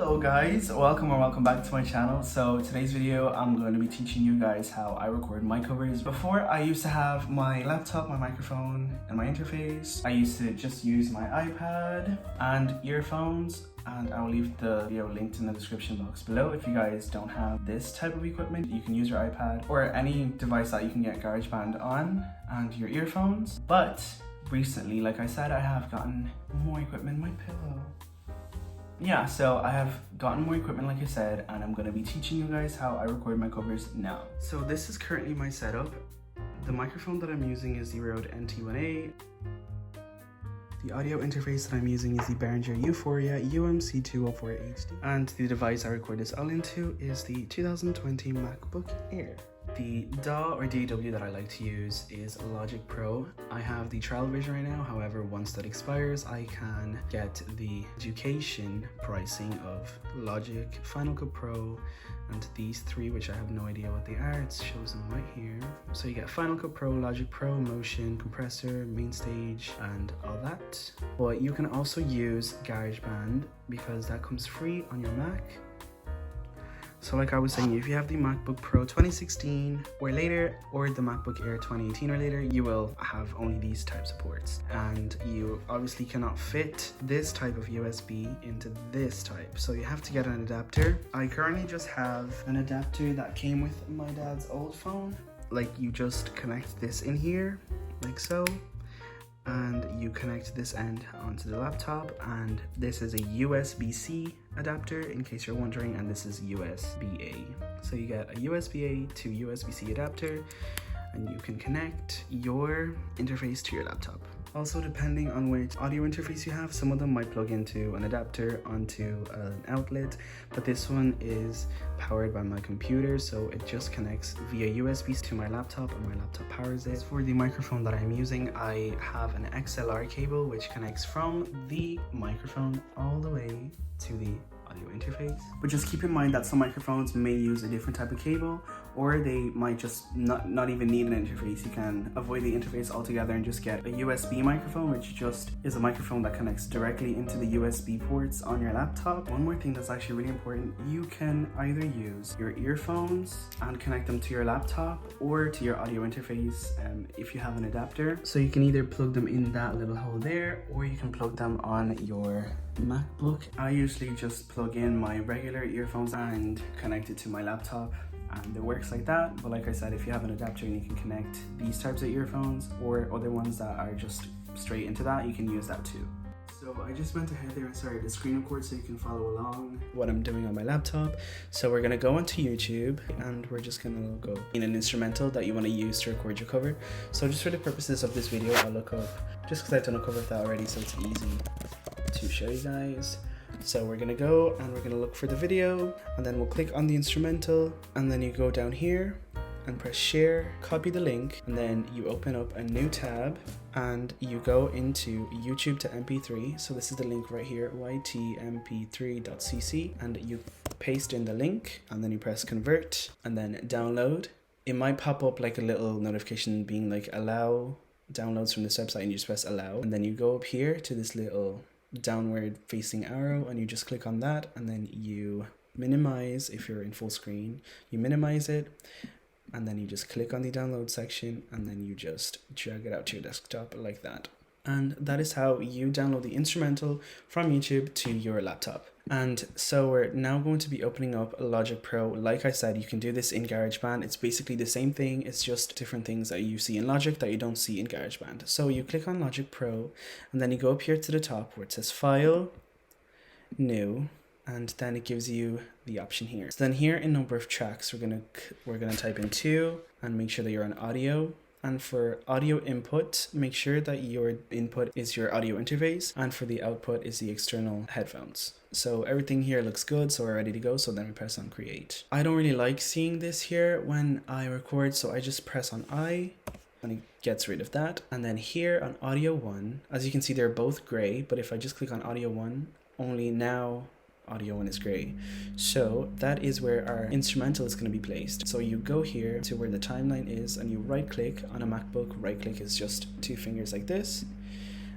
Hello guys, welcome back to my channel. So today's video I'm going to be teaching you guys how I record mic covers. Before, I used to have my laptop, my microphone and my interface. I used to just use my iPad and earphones, and I'll leave the video linked in the description box below. If you guys don't have this type of equipment, you can use your iPad or any device that you can get GarageBand on and your earphones. But recently, like I said, I have gotten more equipment. My pillow. Yeah, so I have gotten more equipment, like I said, and I'm going to be teaching you guys how I record my covers now. So this is currently my setup. The microphone that I'm using is the Rode NT1A. The audio interface that I'm using is the Behringer Euphoria UMC204HD. And the device I record this all into is the 2020 MacBook Air. The DAW or DAW that I like to use is Logic Pro. I have the trial version right now, however once that expires I can get the education pricing of Logic, Final Cut Pro, and these three, which I have no idea what they are. It shows them right here. So you get Final Cut Pro, Logic Pro, Motion, Compressor, Main Stage, and all that. But you can also use GarageBand because that comes free on your Mac. So like I was saying, if you have the MacBook Pro 2016 or later, or the MacBook Air 2018 or later, you will have only these types of ports. And you obviously cannot fit this type of USB into this type. So you have to get an adapter. I currently just have an adapter that came with my dad's old phone. Like you just connect this in here, like so. And you connect this end onto the laptop, and this is a USB-C adapter in case you're wondering, and this is USB-A. So you get a USB-A to USB-C adapter, and you can connect your interface to your laptop. Also, depending on which audio interface you have, some of them might plug into an adapter onto an outlet, but this one is powered by my computer, so it just connects via USB to my laptop, and my laptop powers it. For the microphone that I'm using, I have an XLR cable which connects from the microphone all the way to the audio interface. But just keep in mind that some microphones may use a different type of cable, or they might just not even need an interface. You can avoid the interface altogether and just get a USB microphone, which just is a microphone that connects directly into the USB ports on your laptop. One more thing that's actually really important, you can either use your earphones and connect them to your laptop or to your audio interface if you have an adapter. So you can either plug them in that little hole there, or you can plug them on your MacBook. I usually just plug in my regular earphones and connect it to my laptop, and it works like that. But like I said, if you have an adapter and you can connect these types of earphones or other ones that are just straight into that, you can use that too. So I just went ahead there and started to screen record so you can follow along what I'm doing on my laptop. So we're gonna go onto YouTube, and we're just gonna go in an instrumental that you want to use to record your cover. So just for the purposes of this video, I'll look up, just because I've done a cover of that already, so it's easy to show you guys. So we're gonna go and we're gonna look for the video, and then we'll click on the instrumental, and then you go down here and press share, copy the link, and then you open up a new tab and you go into YouTube to MP3. So this is the link right here, ytmp3.cc, and you paste in the link, and then you press convert and then download. It might pop up like a little notification being like allow downloads from this website, and you just press allow, and then you go up here to this little downward facing arrow, and you just click on that, and then you minimize. If you're in full screen, you minimize it, and then you just click on the download section, and then you just drag it out to your desktop like that. And that is how you download the instrumental from YouTube to your laptop. And so we're now going to be opening up Logic Pro. Like I said, you can do this in GarageBand. It's basically the same thing. It's just different things that you see in Logic that you don't see in GarageBand. So you click on Logic Pro, and then you go up here to the top where it says File, New, and then it gives you the option here. So then here in number of tracks, we're gonna type in 2 and make sure that you're on audio. And for audio input, make sure that your input is your audio interface, and for the output is the external headphones. So everything here looks good, so we're ready to go. So then we press on create. I don't really like seeing this here when I record, so I just press on I, and it gets rid of that. And then here on audio 1, as you can see, they're both gray, but if I just click on audio 1, only now audio 1 is gray. So that is where our instrumental is going to be placed. So you go here to where the timeline is, and you right click on a MacBook. Right click is just 2 fingers like this,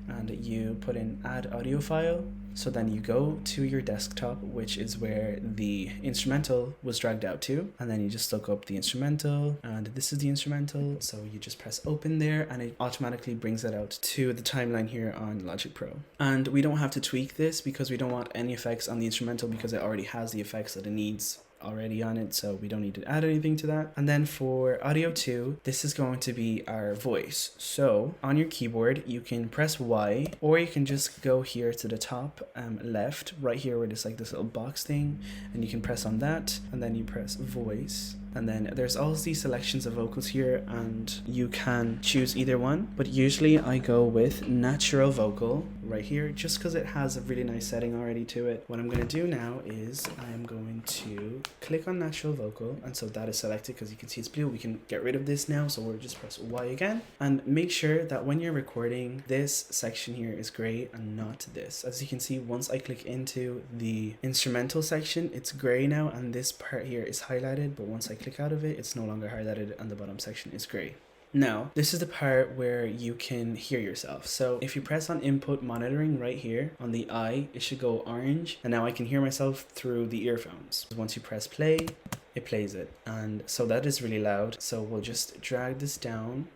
and you put in add audio file. So then you go to your desktop, which is where the instrumental was dragged out to, and then you just look up the instrumental, and this is the instrumental. So you just press open there and it automatically brings it out to the timeline here on Logic Pro. And we don't have to tweak this because we don't want any effects on the instrumental because it already has the effects that it needs already on it, so we don't need to add anything to that. And then for audio 2, this is going to be our voice. So on your keyboard you can press Y, or you can just go here to the top left, right here where there's like this little box thing, and you can press on that, and then you press voice. And then there's all these selections of vocals here, and you can choose either one, but usually I go with natural vocal right here just because it has a really nice setting already to it. What I'm going to do now is I am going to click on natural vocal, and so that is selected because you can see it's blue. We can get rid of this now, so we'll just press Y again, and make sure that when you're recording, this section here is gray and not this. As you can see, once I click into the instrumental section, it's gray now, and this part here is highlighted, but once I click out of it, it's no longer highlighted and the bottom section is gray. Now, this is the part where you can hear yourself. So if you press on input monitoring right here on the eye, it should go orange, and now I can hear myself through the earphones. Once you press play, it plays it, and so that is really loud. So we'll just drag this down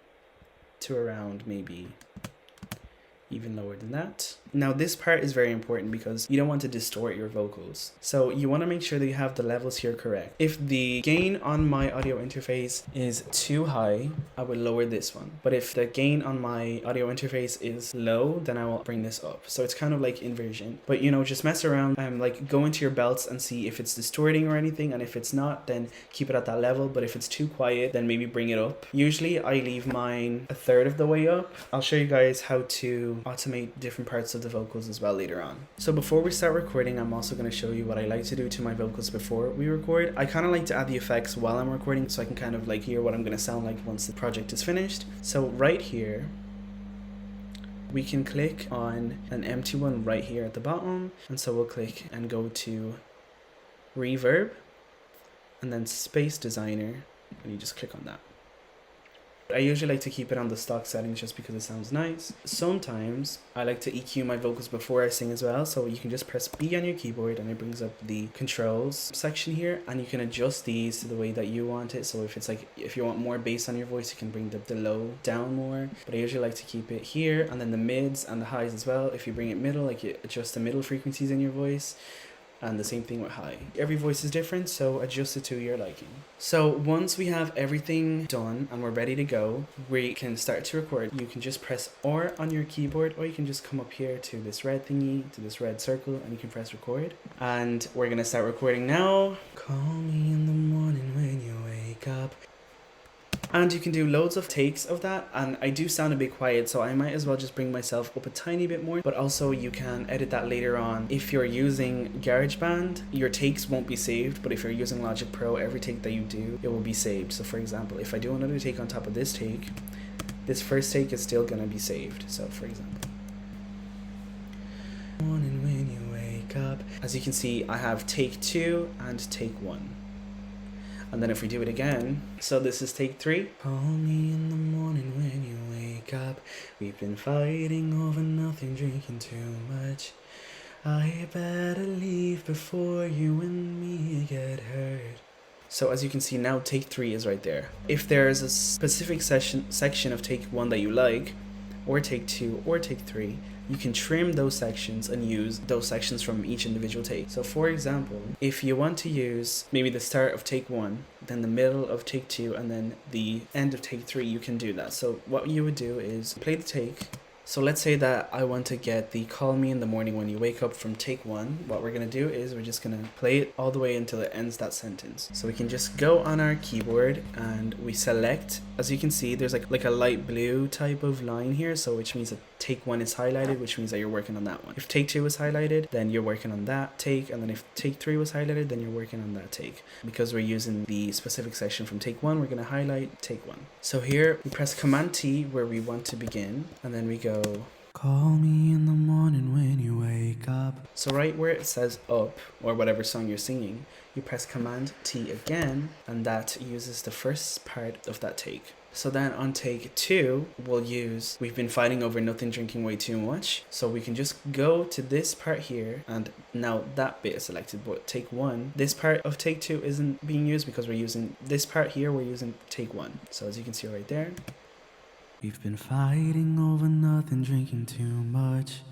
to around maybe even lower than that. Now this part is very important because you don't want to distort your vocals. So you want to make sure that you have the levels here correct. If the gain on my audio interface is too high, I will lower this one. But if the gain on my audio interface is low, then I will bring this up. So it's kind of like inversion. But you know, just mess around and like go into your belts and see if it's distorting or anything. And if it's not, then keep it at that level. But if it's too quiet, then maybe bring it up. Usually I leave mine a third of the way up. I'll show you guys how to automate different parts of the vocals as well later on. So before we start recording, I'm also going to show you what I like to do to my vocals before we record. I kind of like to add the effects while I'm recording so I can kind of like hear what I'm going to sound like once the project is finished. So right here, we can click on an empty one right here at the bottom, and so we'll click and go to reverb and then space designer, and you just click on that. I usually like to keep it on the stock settings just because it sounds nice. Sometimes I like to EQ my vocals before I sing as well, so you can just press B on your keyboard and it brings up the controls section here, and you can adjust these to the way that you want it. So if it's like, if you want more bass on your voice, you can bring the low down more, but I usually like to keep it here, and then the mids and the highs as well. If you bring it middle, like you adjust the middle frequencies in your voice. And the same thing with high. Every voice is different, so adjust it to your liking. So once we have everything done and we're ready to go, we can start to record. You can just press R on your keyboard, or you can just come up here to this red thingy, to this red circle, and you can press record. And we're gonna start recording now. Call me in the morning when you wake up. And you can do loads of takes of that, and I do sound a bit quiet, so I might as well just bring myself up a tiny bit more. But also you can edit that later on. If you're using GarageBand, your takes won't be saved, but if you're using Logic Pro, every take that you do, it will be saved. So for example, if I do another take on top of this take, this first take is still gonna be saved. So for example, morning when you wake up. As you can see, I have take 2 and take 1. And then if we do it again, so this is take 3. Call me in the morning when you wake up. We've been fighting over nothing, drinking too much. I better leave before you and me get hurt. So as you can see now, take 3 is right there. If there's a specific section of take 1 that you like, or take 2, or take 3, you can trim those sections and use those sections from each individual take. So for example, if you want to use maybe the start of take 1, then the middle of take 2, and then the end of take 3, you can do that. So what you would do is play the take. So let's say that I want to get the call me in the morning when you wake up from take 1. What we're going to do is we're just going to play it all the way until it ends that sentence. So we can just go on our keyboard and we select. As you can see, there's like a light blue type of line here, so which means that take 1 is highlighted, which means that you're working on that one. If take 2 is highlighted, then you're working on that take, and then if take 3 was highlighted, then you're working on that take. Because we're using the specific section from take 1, we're going to highlight take 1. So here we press Command T where we want to begin, and then we go call me in the morning when you wake up. So right where it says up, or whatever song you're singing, you press Command T again, and that uses the first part of that take. So then on take 2, we'll use we've been fighting over nothing, drinking way too much. So we can just go to this part here, and now that bit is selected, but take 1, this part of take 2 isn't being used because we're using this part here, we're using take 1. So as you can see right there, we've been fighting over nothing, drinking too much.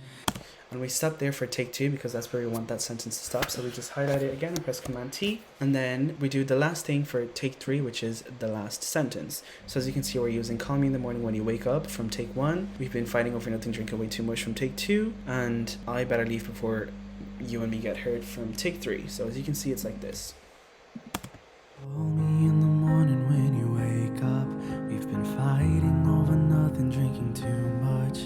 And we stop there for take 2 because that's where we want that sentence to stop. So we just highlight it again and press Command T. And then we do the last thing for take 3, which is the last sentence. So as you can see, we're using call me in the morning when you wake up from take 1. We've been fighting over nothing, drinking way too much from take 2. And I better leave before you and me get hurt from take 3. So as you can see, it's like this. Call me in the morning when you wake up. We've been fighting over nothing, drinking too much.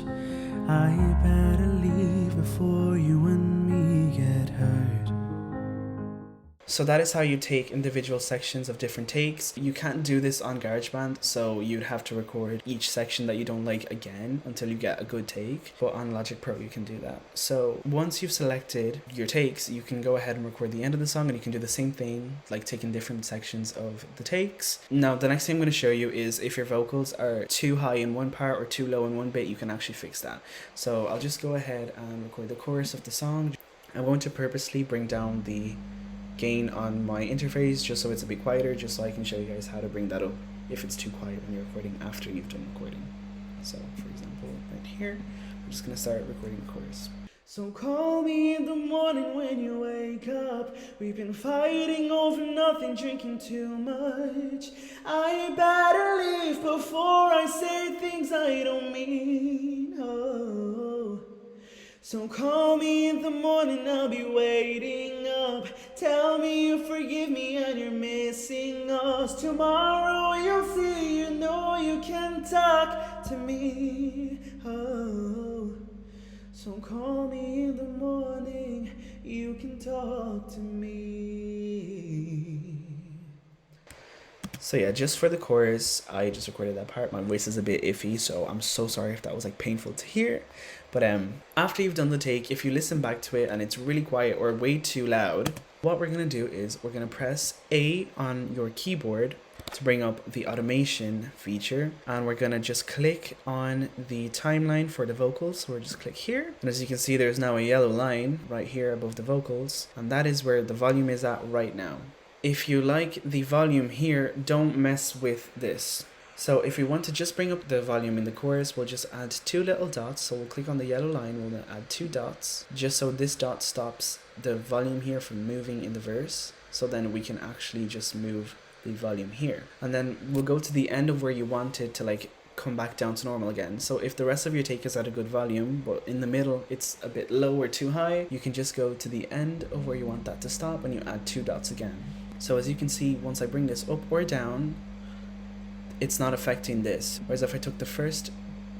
I better leave before you and me get hurt. So that is how you take individual sections of different takes. You can't do this on GarageBand, so you'd have to record each section that you don't like again until you get a good take. But on Logic Pro, you can do that. So once you've selected your takes, you can go ahead and record the end of the song, and you can do the same thing, like taking different sections of the takes. Now, the next thing I'm going to show you is if your vocals are too high in one part or too low in one bit, you can actually fix that. So I'll just go ahead and record the chorus of the song. I'm going to purposely bring down the gain on my interface just so it's a bit quieter, just so I can show you guys how to bring that up if it's too quiet when you're recording after you've done recording. So for example, right here, I'm just gonna start recording the chorus. So call me in the morning when you wake up. We've been fighting over nothing, drinking too much. I better leave before I say things I don't mean. Oh. So call me in the morning, I'll be waiting up. Tell me you forgive me and you're missing us. Tomorrow you'll see, you know you can talk to me. Oh. So call me in the morning, you can talk to me. So yeah, just for the chorus, I just recorded that part. My voice is a bit iffy, so I'm so sorry if that was like painful to hear. But after you've done the take, if you listen back to it and it's really quiet or way too loud, what we're gonna do is we're gonna press A on your keyboard to bring up the automation feature, and we're gonna just click on the timeline for the vocals. So we'll just click here, and as you can see, there's now a yellow line right here above the vocals, and that is where the volume is at right now. If you like the volume here, don't mess with this. So if we want to just bring up the volume in the chorus, we'll just add 2 little dots. So we'll click on the yellow line, we'll add 2 dots, just so this dot stops the volume here from moving in the verse. So then we can actually just move the volume here. And then we'll go to the end of where you want it to like come back down to normal again. So if the rest of your take is at a good volume, but in the middle it's a bit low or too high, you can just go to the end of where you want that to stop and you add 2 dots again. So as you can see, once I bring this up or down, it's not affecting this. Whereas if I took the first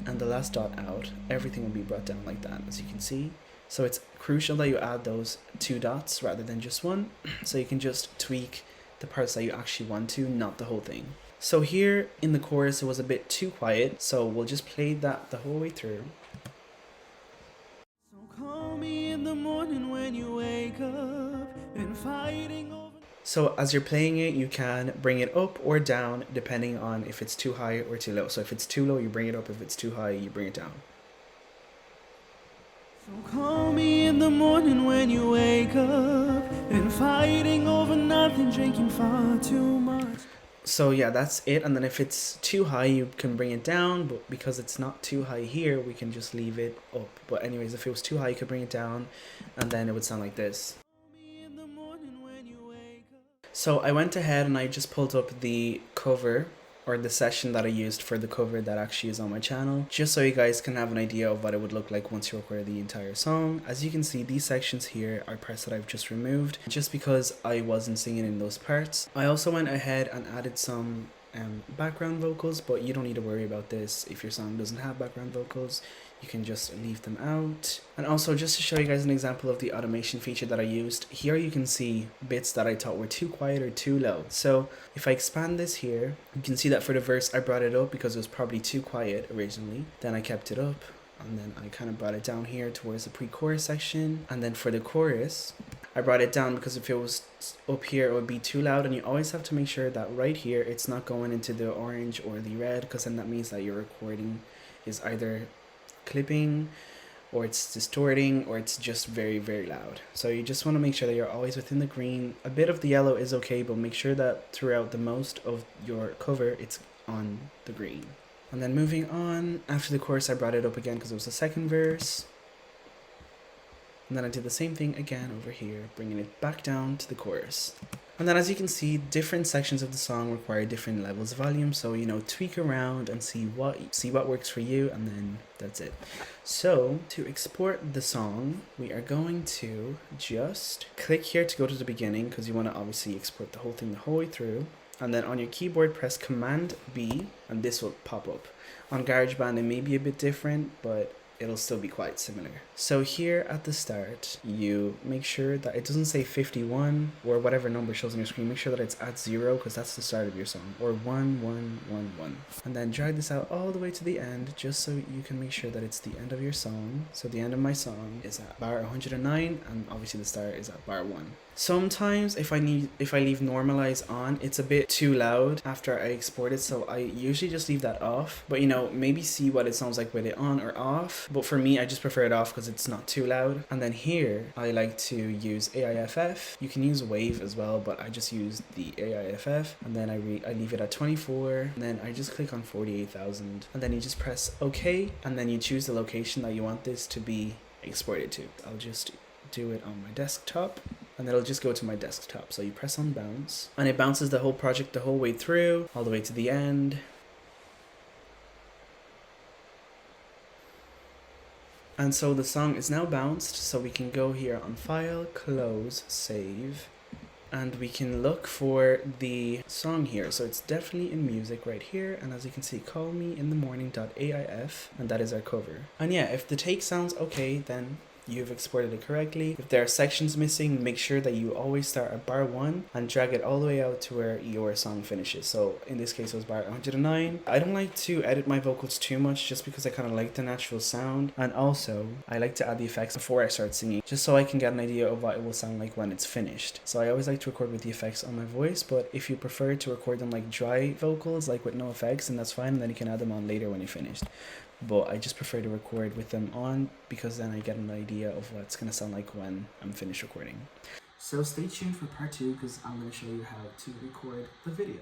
and the last dot out, everything will be brought down like that, as you can see. So it's crucial that you add those 2 dots rather than just 1, so you can just tweak the parts that you actually want to, not the whole thing. So here in the chorus, it was a bit too quiet, so we'll just play that the whole way through. So call me in the morning when you wake up, been fighting over. So as you're playing it, you can bring it up or down depending on if it's too high or too low. So if it's too low, you bring it up. If it's too high, you bring it down. So call me in the morning when you wake up, been fighting over nothing, drinking far too much. So yeah, that's it. And then if it's too high, you can bring it down, but because it's not too high here, we can just leave it up. But anyways, if it was too high, you could bring it down, and then it would sound like this. So I went ahead and I just pulled up the cover, or the session that I used for the cover that actually is on my channel, just so you guys can have an idea of what it would look like once you record the entire song. As you can see, these sections here are parts that I've just removed, just because I wasn't singing in those parts. I also went ahead and added some background vocals, but you don't need to worry about this. If your song doesn't have background vocals, you can just leave them out. And also, just to show you guys an example of the automation feature that I used, here you can see bits that I thought were too quiet or too low. So if I expand this here, you can see that for the verse I brought it up because it was probably too quiet originally, then I kept it up, and then I kind of brought it down here towards the pre-chorus section. And then for the chorus, I brought it down because if it was up here, it would be too loud, and you always have to make sure that right here it's not going into the orange or the red, because then that means that your recording is either clipping or it's distorting or it's just very, very loud. So you just want to make sure that you're always within the green. A bit of the yellow is okay, but make sure that throughout the most of your cover it's on the green. And then moving on, after the chorus I brought it up again because it was the second verse. And then I did the same thing again over here, bringing it back down to the chorus. And then as you can see, different sections of the song require different levels of volume. So, you know, tweak around and see what works for you, and then that's it. So to export the song, we are going to just click here to go to the beginning, because you want to obviously export the whole thing the whole way through. And then on your keyboard, press Command B, and this will pop up. On GarageBand, it may be a bit different, but it'll still be quite similar. So here at the start, you make sure that it doesn't say 51 or whatever number shows on your screen. Make sure that it's at 0, because that's the start of your song, or 1 1 1 1. And then drag this out all the way to the end, just so you can make sure that it's the end of your song. So the end of my song is at bar 109, and obviously the start is at bar 1. Sometimes if I leave normalize on, it's a bit too loud after I export it, so I usually just leave that off. But you know, maybe see what it sounds like with it on or off. But for me, I just prefer it off because it's not too loud. And then here, I like to use AIFF. You can use Wave as well, but I just use the AIFF. And then I leave it at 24. And then I just click on 48,000. And then you just press OK. And then you choose the location that you want this to be exported to. I'll just do it on my desktop. And it'll just go to my desktop. So you press on bounce, and it bounces the whole project the whole way through, all the way to the end. And so the song is now bounced, so we can go here on File, Close, Save, and we can look for the song here. So it's definitely in music right here, and as you can see, Call Me in the Morning.aif, and that is our cover. And yeah, if the take sounds okay, then you've exported it correctly. If there are sections missing, make sure that you always start at bar 1 and drag it all the way out to where your song finishes. So in this case it was bar 109. I don't like to edit my vocals too much, just because I kind of like the natural sound, and also I like to add the effects before I start singing, just so I can get an idea of what it will sound like when it's finished. So I always like to record with the effects on my voice, but if you prefer to record them like dry vocals, like with no effects, then that's fine, and then you can add them on later when you're finished. But I just prefer to record with them on, because then I get an idea of what it's going to sound like when I'm finished recording. So stay tuned for part 2, because I'm going to show you how to record the video.